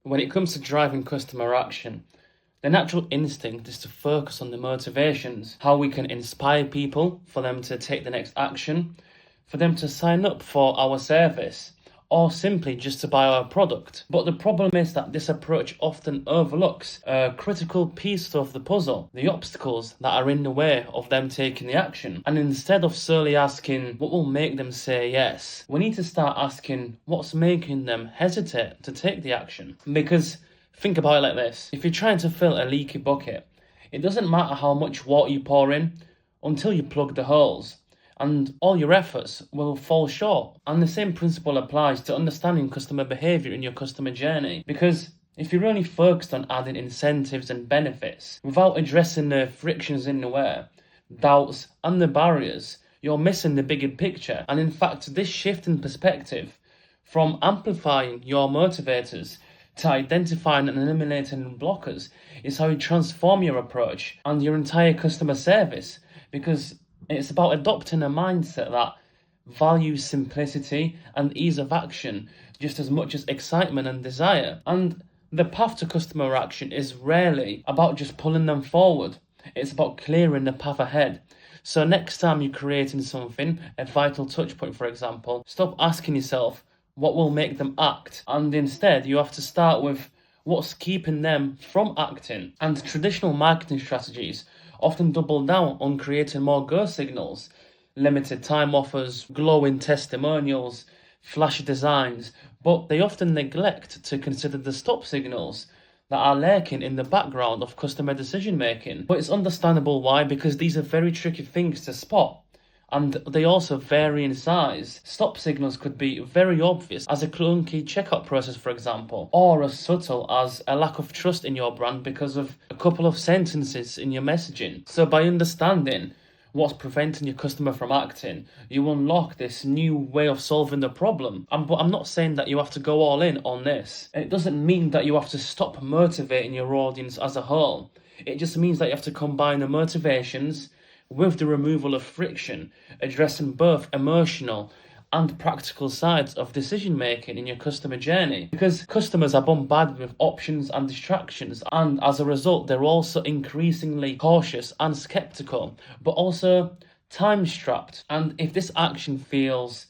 When it comes to driving customer action, the natural instinct is to focus on the motivations, how we can inspire people for them to take the next action, for them to sign up for our service, or simply just to buy our product. But the problem is that this approach often overlooks a critical piece of the puzzle, the obstacles that are in the way of them taking the action. And instead of solely asking what will make them say yes, we need to start asking what's making them hesitate to take the action. Because think about it like this. If you're trying to fill a leaky bucket, it doesn't matter how much water you pour in until you plug the holes, and all your efforts will fall short. And the same principle applies to understanding customer behavior in your customer journey. Because if you're only focused on adding incentives and benefits without addressing the frictions in the way, doubts and the barriers, you're missing the bigger picture. And in fact, this shift in perspective from amplifying your motivators to identifying and eliminating blockers is how you transform your approach and your entire customer service, because it's about adopting a mindset that values simplicity and ease of action just as much as excitement and desire. And the path to customer action is rarely about just pulling them forward. It's about clearing the path ahead. So next time you're creating something, a vital touch point for example, stop asking yourself what will make them act, and instead you have to start with what's keeping them from acting. And traditional marketing strategies often double down on creating more go signals, limited time offers, glowing testimonials, flashy designs, but they often neglect to consider the stop signals that are lurking in the background of customer decision making. But it's understandable why, because these are very tricky things to spot, and they also vary in size. Stop signals could be very obvious, as a clunky checkout process for example, or as subtle as a lack of trust in your brand because of a couple of sentences in your messaging. So by understanding what's preventing your customer from acting, you unlock this new way of solving the problem. But I'm not saying that you have to go all in on this. It doesn't mean that you have to stop motivating your audience as a whole. It just means that you have to combine the motivations with the removal of friction, addressing both emotional and practical sides of decision making in your customer journey. Because customers are bombarded with options and distractions, and as a result they're also increasingly cautious and skeptical, but also time strapped. And if this action feels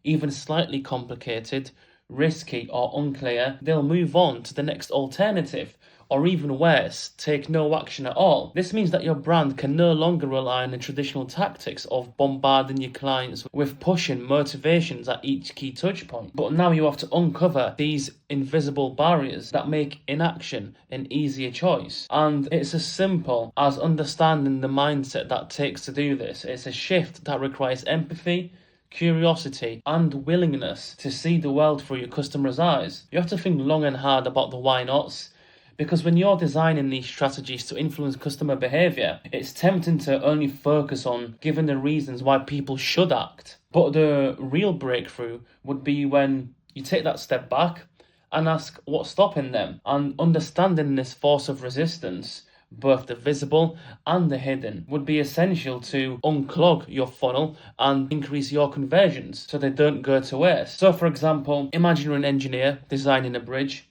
even slightly complicated, risky or unclear, they'll move on to the next alternative, or even worse, take no action at all. This means that your brand can no longer rely on the traditional tactics of bombarding your clients with pushing motivations at each key touch point. But now you have to uncover these invisible barriers that make inaction an easier choice. And it's as simple as understanding the mindset that takes to do this. It's a shift that requires empathy, curiosity, and willingness to see the world through your customer's eyes. You have to think long and hard about the why nots, because when you're designing these strategies to influence customer behavior, it's tempting to only focus on giving the reasons why people should act. But the real breakthrough would be when you take that step back and ask what's stopping them. And understanding this force of resistance, both the visible and the hidden, would be essential to unclog your funnel and increase your conversions so they don't go to waste. So for example, imagine you're an engineer designing a bridge,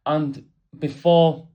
and before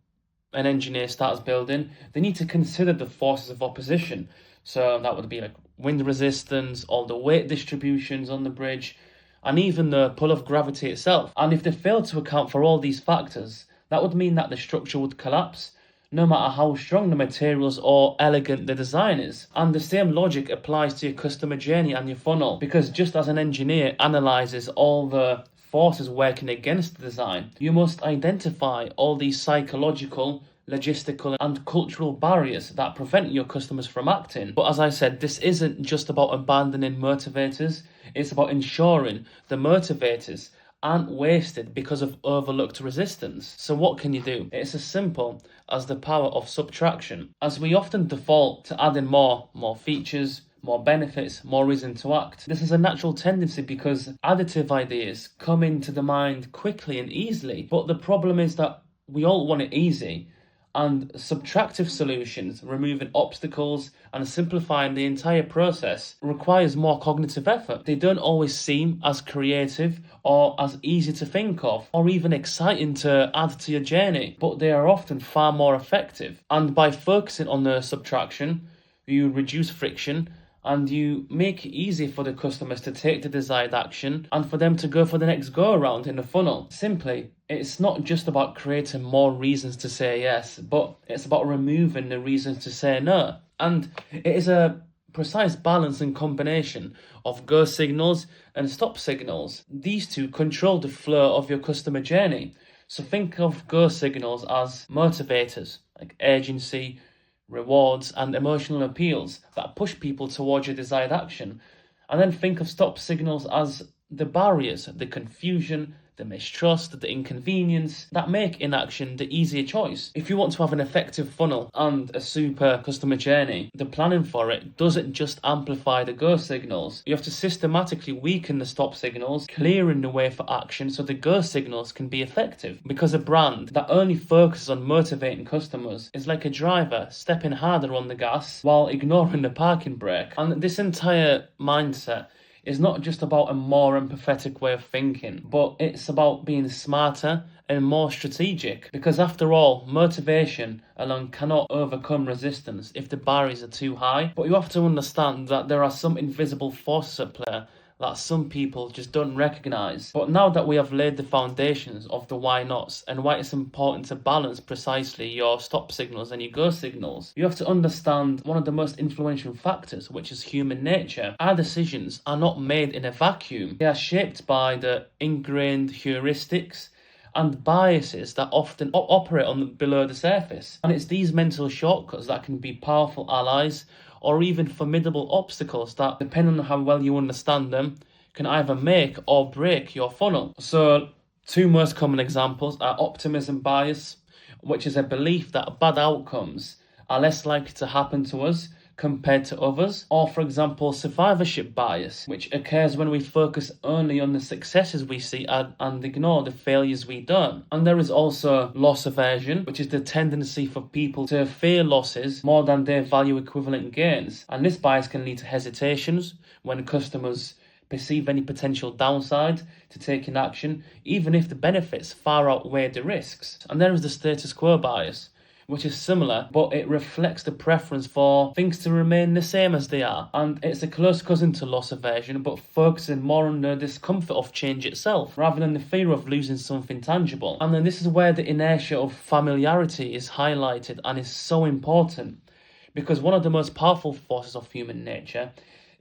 an engineer starts building, they need to consider the forces of opposition. So that would be like wind resistance, all the weight distributions on the bridge, and even the pull of gravity itself. And if they fail to account for all these factors, that would mean that the structure would collapse, no matter how strong the materials or elegant the design is. And the same logic applies to your customer journey and your funnel, because just as an engineer analyzes all the forces working against the design, you must identify all these psychological, logistical, and cultural barriers that prevent your customers from acting. But as I said, this isn't just about abandoning motivators, it's about ensuring the motivators aren't wasted because of overlooked resistance. So what can you do? It's as simple as the power of subtraction. As we often default to adding more features, more benefits, more reason to act. This is a natural tendency because additive ideas come into the mind quickly and easily. But the problem is that we all want it easy, And subtractive solutions, removing obstacles and simplifying the entire process, requires more cognitive effort. They don't always seem as creative or as easy to think of, or even exciting to add to your journey, but they are often far more effective. And by focusing on the subtraction, you reduce friction and you make it easy for the customers to take the desired action and for them to go for the next go around in the funnel. Simply, it's not just about creating more reasons to say yes, but it's about removing the reasons to say no. And it is a precise balance and combination of go signals and stop signals. These two control the flow of your customer journey. So think of go signals as motivators, like agency, rewards, and emotional appeals that push people towards your desired action. And then think of stop signals as the barriers, the confusion, the mistrust, the inconvenience that make inaction the easier choice. If you want to have an effective funnel and a super customer journey, the planning for it doesn't just amplify the go signals. You have to systematically weaken the stop signals, clearing the way for action so the go signals can be effective. Because a brand that only focuses on motivating customers is like a driver stepping harder on the gas while ignoring the parking brake. And this entire mindset is not just about a more empathetic way of thinking, but it's about being smarter and more strategic. Because after all, motivation alone cannot overcome resistance if the barriers are too high. But you have to understand that there are some invisible forces at play that some people just don't recognize. But now that we have laid the foundations of the why nots and why it's important to balance precisely your stop signals and your go signals, you have to understand one of the most influential factors, which is human nature. Our decisions are not made in a vacuum. They are shaped by the ingrained heuristics and biases that often operate on below the surface. And it's these mental shortcuts that can be powerful allies or even formidable obstacles that, depending on how well you understand them, can either make or break your funnel. So, two most common examples are optimism bias, which is a belief that bad outcomes are less likely to happen to us compared to others, or for example survivorship bias, which occurs when we focus only on the successes we see and ignore the failures we don't. And there is also loss aversion, which is the tendency for people to fear losses more than they value equivalent gains, and this bias can lead to hesitations when customers perceive any potential downside to taking action, even if the benefits far outweigh the risks. And there is the status quo bias, which is similar, but it reflects the preference for things to remain the same as they are. And it's a close cousin to loss aversion, but focusing more on the discomfort of change itself, rather than the fear of losing something tangible. And then this is where the inertia of familiarity is highlighted and is so important, because one of the most powerful forces of human nature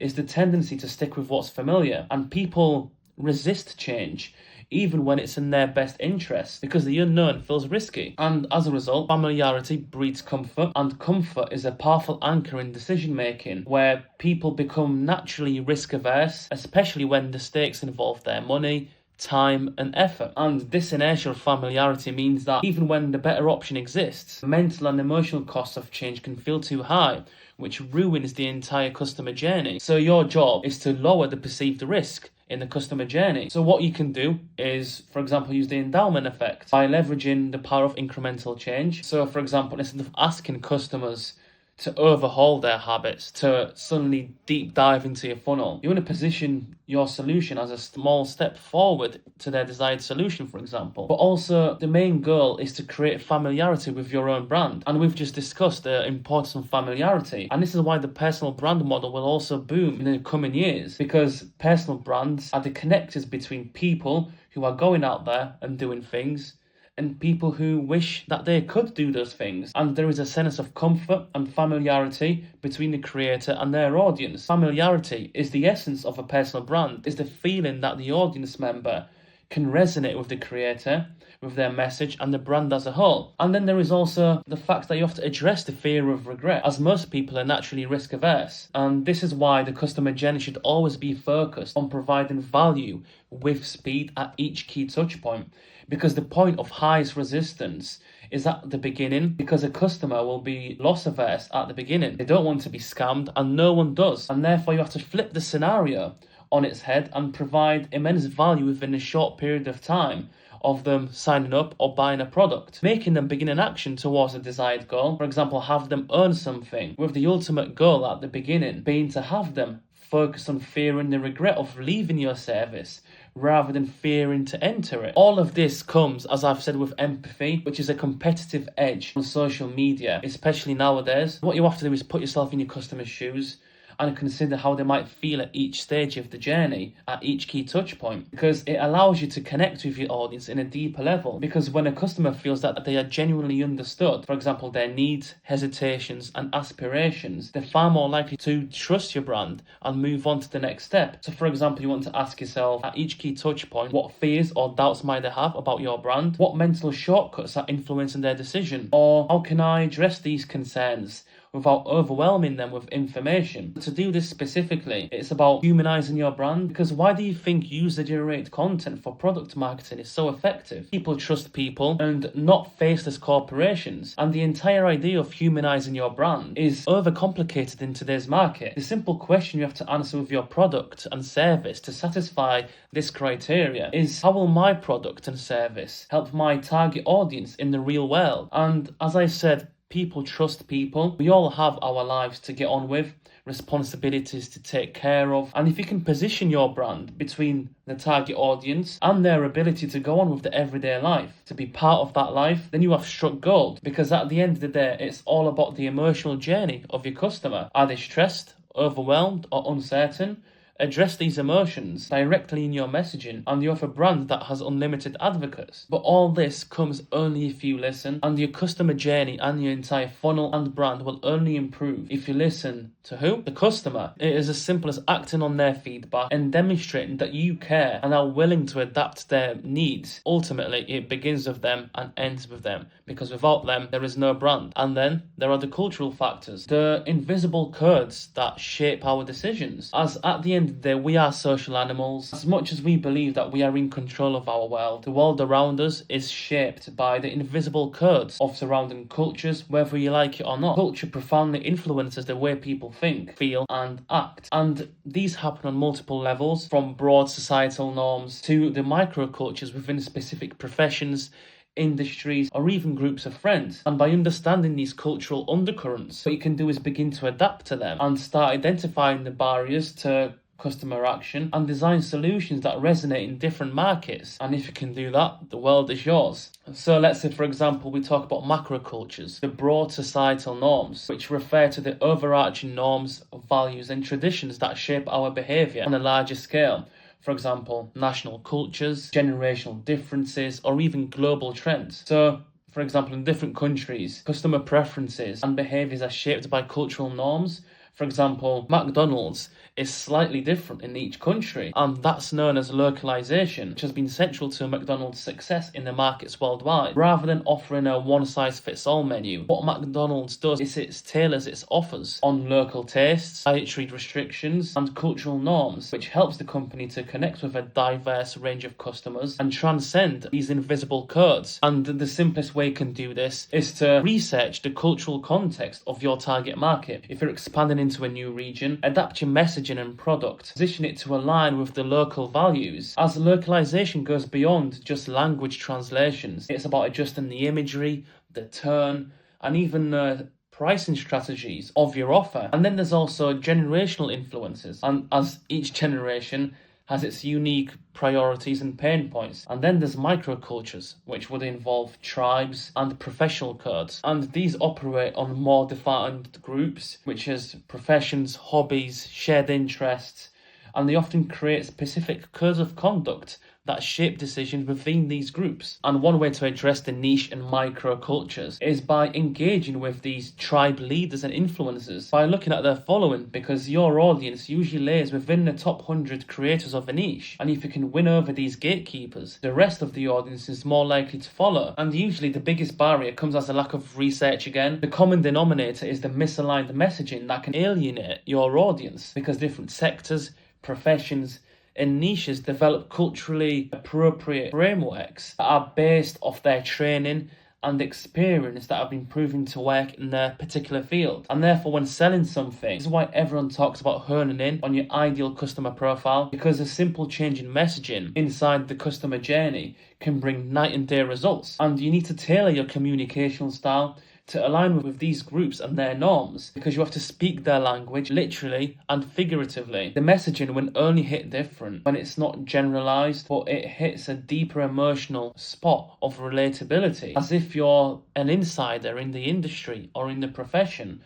is the tendency to stick with what's familiar, and people resist change even when it's in their best interest, because the unknown feels risky. And as a result, familiarity breeds comfort, and comfort is a powerful anchor in decision making, where people become naturally risk averse, especially when the stakes involve their money, time and effort. And this inertia of familiarity means that even when the better option exists, the mental and emotional costs of change can feel too high, which ruins the entire customer journey. So your job is to lower the perceived risk in the customer journey. So what you can do is, for example, use the endowment effect by leveraging the power of incremental change. So for example, instead of asking customers to overhaul their habits, to suddenly deep dive into your funnel, you want to position your solution as a small step forward to their desired solution, for example. But also, the main goal is to create familiarity with your own brand. And we've just discussed the importance of familiarity. And this is why the personal brand model will also boom in the coming years, because personal brands are the connectors between people who are going out there and doing things and people who wish that they could do those things. And there is a sense of comfort and familiarity between the creator and their audience. Familiarity is the essence of a personal brand, is the feeling that the audience member can resonate with the creator, with their message and the brand as a whole. And then there is also the fact that you have to address the fear of regret, as most people are naturally risk averse. And this is why the customer journey should always be focused on providing value with speed at each key touch point, because the point of highest resistance is at the beginning, because a customer will be loss averse at the beginning. They don't want to be scammed, and no one does. And therefore you have to flip the scenario on its head and provide immense value within a short period of time, of them signing up or buying a product, making them begin an action towards a desired goal. For example, have them earn something, with the ultimate goal at the beginning being to have them focus on fearing the regret of leaving your service rather than fearing to enter it. All of this comes, as I've said, with empathy, which is a competitive edge on social media, especially nowadays. What you have to do is put yourself in your customer's shoes and consider how they might feel at each stage of the journey, at each key touch point, because it allows you to connect with your audience in a deeper level. Because when a customer feels that they are genuinely understood, for example, their needs, hesitations, and aspirations, they're far more likely to trust your brand and move on to the next step. So, for example, you want to ask yourself at each key touch point, what fears or doubts might they have about your brand? What mental shortcuts are influencing their decision? Or how can I address these concerns without overwhelming them with information? To do this specifically, it's about humanizing your brand, because why do you think user-generated content for product marketing is so effective? People trust people and not faceless corporations, and the entire idea of humanizing your brand is overcomplicated in today's market. The simple question you have to answer with your product and service to satisfy this criteria is, how will my product and service help my target audience in the real world? And as I said, people trust people. We all have our lives to get on with, responsibilities to take care of. And if you can position your brand between the target audience and their ability to go on with the everyday life, to be part of that life, then you have struck gold. Because at the end of the day, it's all about the emotional journey of your customer. Are they stressed, overwhelmed, or uncertain? Address these emotions directly in your messaging, and you have a brand that has unlimited advocates. But all this comes only if you listen, and your customer journey and your entire funnel and brand will only improve if you listen to who? The customer. It is as simple as acting on their feedback and demonstrating that you care and are willing to adapt to their needs. Ultimately, it begins with them and ends with them, because without them, there is no brand. And then there are the cultural factors, the invisible codes that shape our decisions. As at the end of the day, we are social animals. As much as we believe that we are in control of our world, the world around us is shaped by the invisible codes of surrounding cultures, whether you like it or not. Culture profoundly influences the way people think, feel, and act. And these happen on multiple levels, from broad societal norms to the microcultures within specific professions, industries, or even groups of friends. And by understanding these cultural undercurrents, what you can do is begin to adapt to them and start identifying the barriers to customer action and design solutions that resonate in different markets. And if you can do that, the world is yours. So let's say, for example, we talk about macrocultures, the broad societal norms, which refer to the overarching norms, values, and traditions that shape our behavior on a larger scale. For example, national cultures, generational differences, or even global trends. So, for example, in different countries, customer preferences and behaviors are shaped by cultural norms. For example, McDonald's is slightly different in each country, and that's known as localization, which has been central to McDonald's success in the markets worldwide. Rather than offering a one-size-fits-all menu, what McDonald's does is it tailors its offers on local tastes, dietary restrictions, and cultural norms, which helps the company to connect with a diverse range of customers and transcend these invisible codes. And the simplest way you can do this is to research the cultural context of your target market. If you're expanding into a new region, adapt your messaging and product, position it to align with the local values. As localization goes beyond just language translations, it's about adjusting the imagery, the tone, and even the pricing strategies of your offer. And then there's also generational influences, and as each generation has its unique priorities and pain points. And then there's microcultures, which would involve tribes and professional codes. And these operate on more defined groups, which is professions, hobbies, shared interests, and they often create specific codes of conduct that shape decisions within these groups. And one way to address the niche and microcultures is by engaging with these tribe leaders and influencers, by looking at their following, because your audience usually lays within the top 100 creators of a niche. And if you can win over these gatekeepers, the rest of the audience is more likely to follow. And usually the biggest barrier comes as a lack of research again. The common denominator is the misaligned messaging that can alienate your audience, because different sectors, professions, and niches develop culturally appropriate frameworks that are based off their training and experience that have been proven to work in their particular field. And therefore, when selling something, this is why everyone talks about honing in on your ideal customer profile, because a simple change in messaging inside the customer journey can bring night and day results. And you need to tailor your communication style to align with these groups and their norms, because you have to speak their language literally and figuratively. The messaging will only hit different when it's not generalized, but it hits a deeper emotional spot of relatability, as if you're an insider in the industry or in the profession,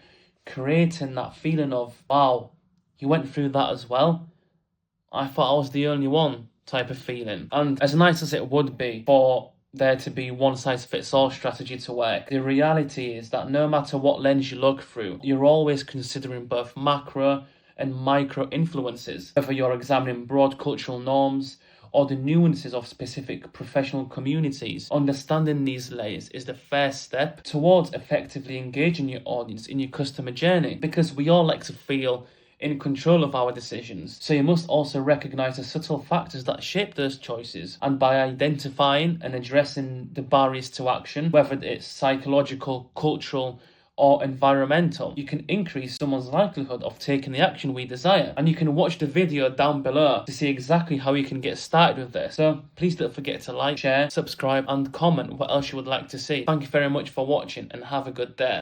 creating that feeling of, wow, you went through that as well? I thought I was the only one type of feeling. And as nice as it would be for there to be one-size-fits-all strategy to work, the reality is that no matter what lens you look through, you're always considering both macro and micro influences, whether you're examining broad cultural norms or the nuances of specific professional communities. Understanding these layers is the first step towards effectively engaging your audience in your customer journey, because we all like to feel in control of our decisions. So you must also recognize the subtle factors that shape those choices. And by identifying and addressing the barriers to action, whether it's psychological, cultural, or environmental, you can increase someone's likelihood of taking the action we desire. And you can watch the video down below to see exactly how you can get started with this. So please don't forget to like, share, subscribe, and comment what else you would like to see. Thank you very much for watching, and have a good day.